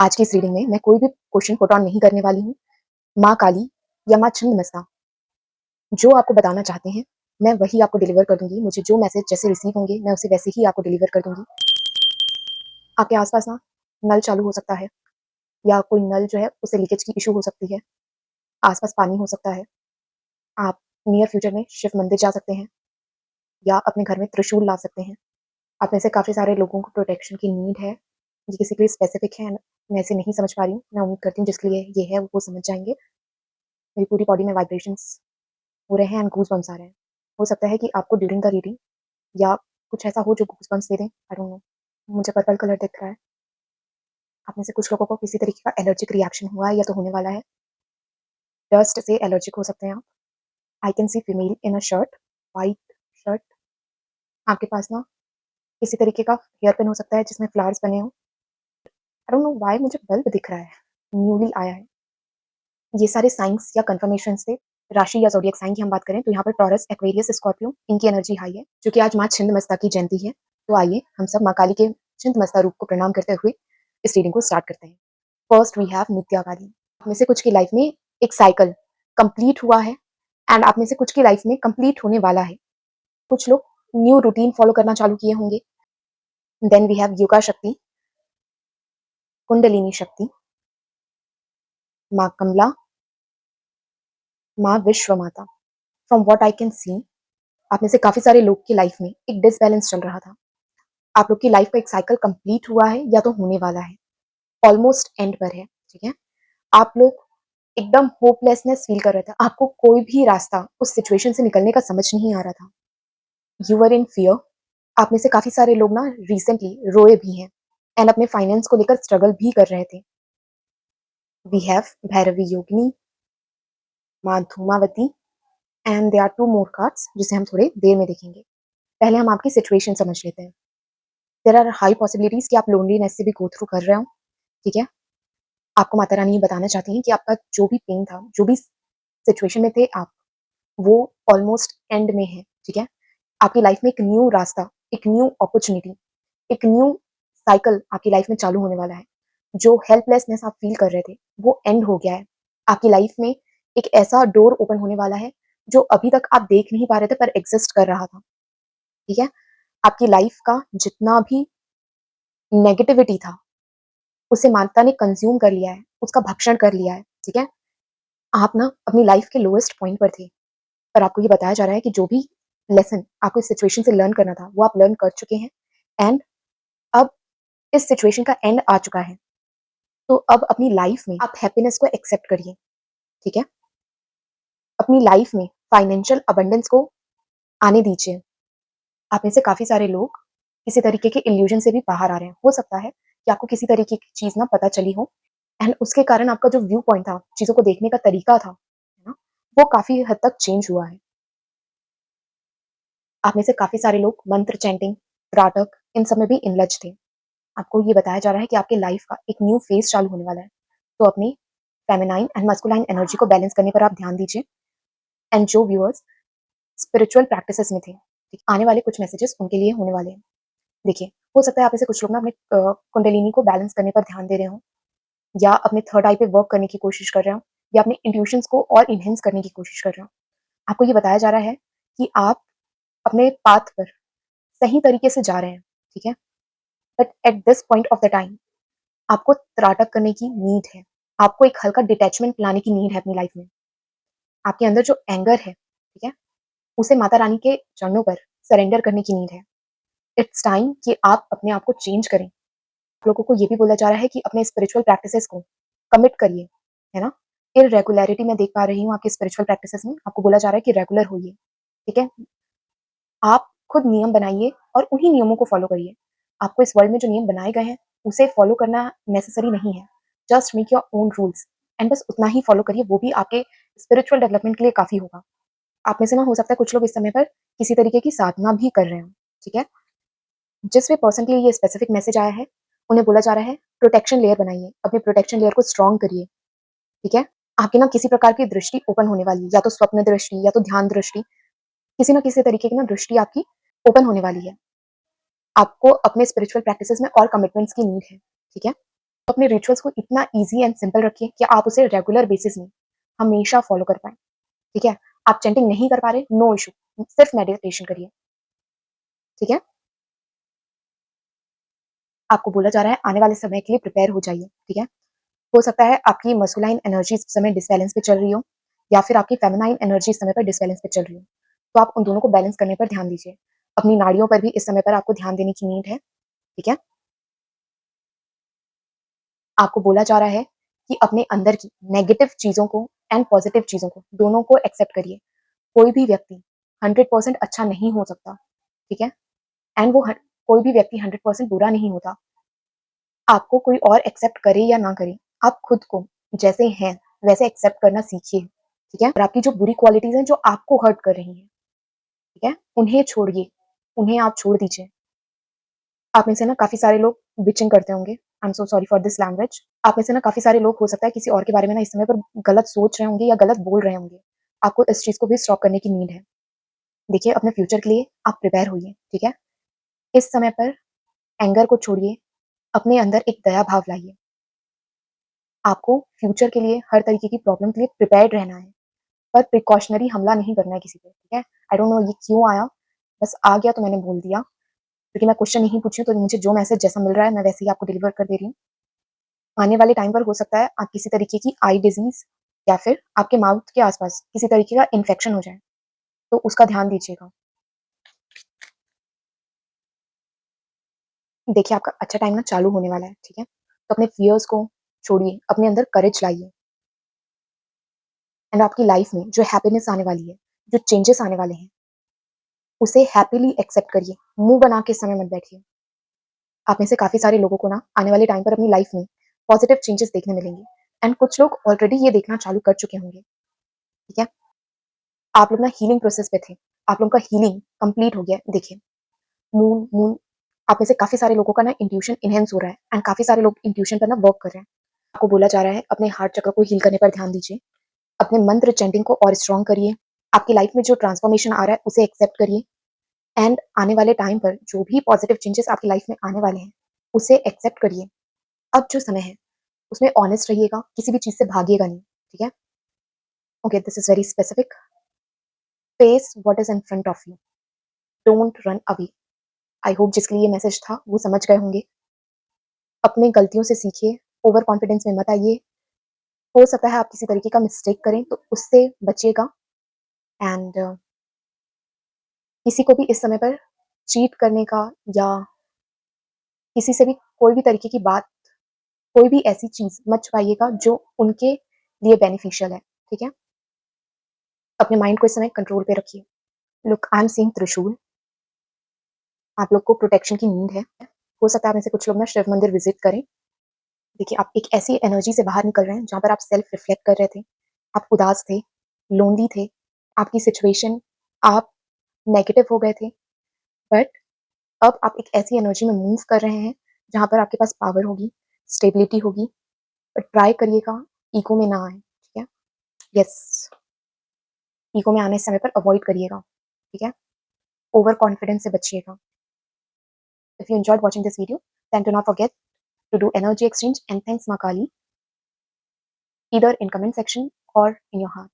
आज की इस रीडिंग में मैं कोई भी क्वेश्चन पुट ऑन नहीं करने वाली हूँ। माँ काली या माँ छिन्नमस्ता जो आपको बताना चाहते हैं, मैं वही आपको डिलीवर कर दूँगी। मुझे जो मैसेज जैसे रिसीव होंगे, मैं उसे वैसे ही आपको डिलीवर कर दूँगी। आपके आस-पास ना नल चालू हो सकता है या कोई नल जो है उसे लीकेज की इश्यू हो सकती है। आस-पास पानी हो सकता है। आप नियर फ्यूचर में शिव मंदिर जा सकते हैं या अपने घर में त्रिशूल ला सकते हैं। आप में से काफ़ी सारे लोगों को प्रोटेक्शन की नीड है। ये किसी के लिए स्पेसिफिक है, मैं इसे नहीं समझ पा रही हूँ। मैं उम्मीद करती हूँ जिसके लिए ये है वो समझ जाएँगे। मेरी पूरी बॉडी में वाइब्रेशंस हो रहे हैं एंड गूज़बम्प्स आ रहे हैं। हो सकता है कि आपको ड्यूरिंग द रीडिंग या कुछ ऐसा हो जो गूज़बम्प्स दे दें, आई डोंट नो। मुझे पर्पल कलर दिख रहा है। आप में से कुछ लोगों को किसी तरीके का एलर्जिक रिएक्शन हुआ है या तो होने वाला है। डस्ट से एलर्जिक हो सकते हैं आप। I can see female in a shirt, white shirt. आपके पास ना किसी तरीके का हेयर पिन हो सकता है जिसमें फ्लावर्स बने हों। आई डोंट नो व्हाई मुझे बल्ब दिख रहा है, न्यूली आया है। ये सारे साइन्स या कन्फर्मेशंस थे। राशि या ज़ोडिएक साइन की हम बात करें तो यहाँ पर टॉरस, एक्वेरियस, स्कॉर्पियो इनकी एनर्जी हाई है, क्योंकि आज माँ छिन्नमस्ता की जयंती है। तो आइए हम सब माँ काली के छिन्नमस्ता रूप को प्रणाम करते हुए इस रीडिंग को स्टार्ट करते हैं। फर्स्ट वी हैव नित्या काली। आप में से कुछ की लाइफ में एक साइकिल कंप्लीट हुआ है एंड आप में से कुछ की लाइफ में कंप्लीट होने वाला है। कुछ लोग न्यू रूटीन फॉलो करना चालू किए होंगे। देन वी हैव योगा शक्ति, कुंडलिनी शक्ति, माँ कमला, माँ विश्व माता। From what I can see, आप में से काफी सारे लोग की लाइफ में एक डिसबैलेंस चल रहा था। आप लोग की लाइफ का एक साइकिल कंप्लीट हुआ है या तो होने वाला है, ऑलमोस्ट एंड पर है। ठीक है, आप लोग एकदम होपलेसनेस फील कर रहे थे। आपको कोई भी रास्ता उस सिचुएशन से निकलने का समझ नहीं आ रहा था। You were in fear. आप में से काफी सारे लोग ना रिसेंटली रोए भी हैं एंड अपने फाइनेंस को लेकर स्ट्रगल भी कर रहे थे। वी हैव भैरवी योगिनी, माँ Dhumavati and they are two more cards जिसे हम थोड़े देर में देखेंगे। पहले हम आपकी सिचुएशन समझ लेते हैं। देयर आर हाई पॉसिबिलिटीज कि आप लोनलीनेस से भी गो थ्रू कर रहे हो। ठीक है, आपको माता रानी ये बताना चाहती हैं कि आपका जो भी पेन था, जो भी सिचुएशन में थे आप, वो ऑलमोस्ट एंड में है। ठीक है, आपकी लाइफ में एक न्यू रास्ता, एक न्यू अपॉर्चुनिटी, एक न्यू साइकिल आपकी लाइफ में चालू होने वाला है। जो हेल्पलेसनेस आप फील कर रहे थे वो एंड हो गया है। आपकी लाइफ में एक ऐसा डोर ओपन होने वाला है जो अभी तक आप देख नहीं पा रहे थे पर एग्जिस्ट कर रहा था। ठीक है, आपकी लाइफ का जितना भी नेगेटिविटी था उसे माता ने कंज्यूम कर लिया है, उसका भक्षण कर लिया है। ठीक है, आप ना अपनी लाइफ के लोएस्ट पॉइंट पर थे, पर आपको ये बताया जा रहा है कि जो भी लेसन आपको इस सिचुएशन से लर्न करना था वो आप लर्न कर चुके हैं एंड अब इस सिचुएशन का एंड आ चुका है। तो अब अपनी लाइफ में आप हैप्पीनेस को एक्सेप्ट करिए। ठीक है, अपनी लाइफ में फाइनेंशियल अबंडेंस को आने दीजिए। आप में से काफी सारे लोग किसी तरीके के इल्यूजन से भी बाहर आ रहे हैं। हो सकता है कि आपको किसी तरीके की चीज ना पता चली हो एंड उसके कारण आपका जो व्यू पॉइंट था, चीजों को देखने का तरीका था, है ना, वो काफी हद तक चेंज हुआ है। आप में से काफी सारे लोग मंत्र चैंटिंग, त्राटक इन सब में भी इनलज थे। आपको ये बताया जा रहा है कि आपके लाइफ का एक न्यू फेज चालू होने वाला है। तो अपनी फेमिनाइन एंड मस्कुलाइन एनर्जी को बैलेंस करने पर आप ध्यान दीजिए। एंड जो व्यूअर्स स्पिरिचुअल प्रैक्टिसेस में थे, आने वाले कुछ मैसेजेस उनके लिए होने वाले हैं। देखिए, हो सकता है आप में से कुछ लोग ना अपने कुंडलिनी को बैलेंस करने पर ध्यान दे रहे हो या अपने थर्ड आई पे वर्क करने की कोशिश कर रहे हो या अपने इंट्यूशंस को और इनहेंस करने की कोशिश कर रहे हो। आपको ये बताया जा रहा है कि आप अपने पाथ पर सही तरीके से जा रहे हैं। ठीक है, but at this point of the time आपको त्राटक करने की नीड है। आपको एक हल्का डिटैचमेंट लाने की नीड है अपनी लाइफ में। आपके अंदर जो एंगर है, ठीक है, उसे माता रानी के चरणों पर सरेंडर करने की नीड है। इट्स टाइम कि आप अपने आप को चेंज करें। लोगों को ये भी बोला जा रहा है कि अपने स्पिरिचुअल प्रैक्टिसेस को कमिट करिए, है ना। इर्रेगुलरिटी मैं देख पा रही हूँ आपकी स्पिरिचुअल प्रैक्टिसेस में। आपको बोला जा रहा है कि रेगुलर होइए। ठीक है, आप खुद नियम बनाइए और उन्हीं नियमों को फॉलो करिए। आपको इस वर्ल्ड में जो नियम बनाए गए हैं उसे फॉलो करना नेसेसरी नहीं है। Just make your own rules and बस उतना ही फॉलो करिए, वो भी आपके स्पिरिचुअल डेवलपमेंट के लिए काफी होगा। आप में से ना हो सकता है कुछ लोग इस समय पर किसी तरीके की साधना भी कर रहे हो। ठीक है, जिस भी पर्सन के लिए ये स्पेसिफिक मैसेज आया है उन्हें बोला जा रहा है प्रोटेक्शन लेयर बनाइए, अपने प्रोटेक्शन लेयर को स्ट्रॉन्ग करिए। ठीक है, आपकी ना किसी प्रकार की दृष्टि ओपन होने वाली है, या तो स्वप्न दृष्टि या तो ध्यान दृष्टि, किसी ना किसी तरीके की ना दृष्टि आपकी ओपन होने वाली है। आपको अपने स्पिरिचुअल प्रैक्टिसेस में और कमिटमेंट्स की नीड है। ठीक है, तो अपने रिचुअल्स को इतना ईज़ी एंड सिंपल रखिए कि आप उसे रेगुलर बेसिस में हमेशा फ़ॉलो कर पाएँ, ठीक है? आप चैंटिंग नहीं कर पा रहे, नो इश्यू, सिर्फ़ मेडिटेशन करिए, ठीक है? आपको बोला जा रहा है आने वाले समय के लिए प्रिपेयर हो जाइए, ठीक है? हो सकता है आपकी मस्कुलाइन एनर्जी इस समय डिसबैलेंस पे चल रही हो या फिर आपकी फेमिनाइन एनर्जी इस समय पर डिसबैलेंस पे चल रही हो। तो आप उन दोनों को बैलेंस करने पर ध्यान दीजिए। अपनी नाड़ियों पर भी इस समय पर आपको ध्यान देने की नीड है, ठीक है? आपको बोला जा रहा है कि अपने अंदर की नेगेटिव चीज़ों को एंड पॉजिटिव चीज़ों को, दोनों को एक्सेप्ट करिए। कोई भी व्यक्ति 100% अच्छा नहीं हो सकता, ठीक है? एंड वो हर कोई भी व्यक्ति 100% बुरा नहीं होता। आपको कोई और एक्सेप्ट करे या ना करे, आप खुद को जैसे हैं, वैसे एक्सेप्ट करना सीखिए, ठीक है? और आपकी जो बुरी क्वालिटीज़ हैं, जो आपको हर्ट कर रही हैं, ठीक है? उन्हें छोड़िए, उन्हें आप छोड़ दीजिए। आप में से ना काफ़ी सारे लोग बिचिंग करते होंगे, I am so sorry for this language. आप में से ना काफ़ी सारे लोग हो सकता है किसी और के बारे में ना इस समय पर गलत सोच रहे होंगे या गलत बोल रहे होंगे। आपको इस चीज़ को भी स्टॉप करने की नीड है। देखिए, अपने फ्यूचर के लिए आप प्रिपेयर होइए, ठीक है? इस समय पर एंगर को छोड़िए, अपने अंदर एक दया भाव लाइए। आपको फ्यूचर के लिए हर तरीके की प्रॉब्लम के लिए प्रिपेयर्ड रहना है, पर प्रिकॉशनरी हमला नहीं करना है किसी पे, ठीक है? आई डोंट नो ये क्यों आया, बस आ गया तो मैंने बोल दिया, क्योंकि मैं क्वेश्चन नहीं पूछी हूँ, तो मुझे जो मैसेज जैसा मिल रहा है, मैं वैसे ही आपको डिलीवर कर दे रही हूँ। आने वाले टाइम पर हो सकता है आप किसी तरीके की आई डिज़ीज़ या फिर आपके माउथ के आस-पास किसी तरीके का इन्फेक्शन हो जाए, तो उसका ध्यान दीजिएगा। देखिए, आपका अच्छा टाइम ना चालू होने वाला है, ठीक है? तो अपने फ़ियर्स को छोड़िए, अपने अंदर करेज लाइए एंड आपकी लाइफ़ में जो हैप्पीनेस आने वाली है, जो चेंजेस आने वाले हैं, उसे हैपीली एक्सेप्ट करिए। मुँह बना के इस समय मत बैठिए। आप में से काफ़ी सारे लोगों को ना आने वाले टाइम पर अपनी लाइफ़ में पॉज़िटिव चेंजेस देखने मिलेंगे एंड कुछ लोग ऑलरेडी ये देखना चालू कर चुके होंगे, ठीक है? आप लोग ना हीलिंग प्रोसेस पे थे। आप लोगों का हीलिंग कंप्लीट हो गया है। देखिए, मून मून आप में से काफ़ी सारे लोगों का ना इंट्यूशन एनहांस हो रहा है एंड काफ़ी सारे लोग इंट्यूशन पर ना वर्क कर रहे हैं। आपको बोला जा रहा है अपने हार्ट चक्र को हील करने पर ध्यान दीजिए। अपने मंत्र चैंटिंग को और स्ट्रॉन्ग करिए। आपकी लाइफ़ में जो ट्रांसफॉर्मेशन आ रहा है उसे एक्सेप्ट करिए एंड आने वाले टाइम पर जो भी पॉज़िटिव चेंजेस आपकी लाइफ़ में आने वाले हैं, उसे एक्सेप्ट करिए। अब जो समय है, उसमें ऑनेस्ट रहिएगा, किसी भी चीज़ से भागिएगा नहीं, ठीक है? Okay, this is very specific. Face what is in front of you, don't run away. I hope जिसके लिए ये मैसेज था, वो समझ गए होंगे। अपनी गलतियों से सीखिए, ओवर कॉन्फिडेंस में मत आइए। हो सकता है आप किसी तरीके का मिस्टेक करें, तो उससे बचिएगा एंड किसी को भी इस समय पर चीट करने का या किसी से भी कोई भी तरीके की बात, कोई भी ऐसी चीज़ मत छुपाइएगा जो उनके लिए बेनिफिशियल है, ठीक है? अपने माइंड को इस समय कंट्रोल पे रखिए। लुक, आई एम सीइंग त्रिशूल। आप लोग को प्रोटेक्शन की नीड है। हो सकता है आप में से कुछ लोग ना शिव मंदिर विज़िट करें। देखिए, आप एक ऐसी एनर्जी से बाहर निकल रहे हैं, जहाँ पर आप सेल्फ रिफ्लेक्ट कर रहे थे। आप उदास थे, लोनली थे, आपकी सिचुएशन, आप नेगेटिव हो गए थे, बट अब आप एक ऐसी एनर्जी में मूव कर रहे हैं, जहाँ पर आपके पास पावर होगी, स्टेबिलिटी होगी, बट ट्राई करिएगा ईगो में ना आएँ, ठीक है? येस, ईगो में आने इस समय पर अवॉइड करिएगा, ठीक है? ओवर कॉन्फिडेंस से बचिएगा। If you enjoyed watching this video, then do not forget to do energy exchange and thanks Ma Kali, either in comment section or in your heart.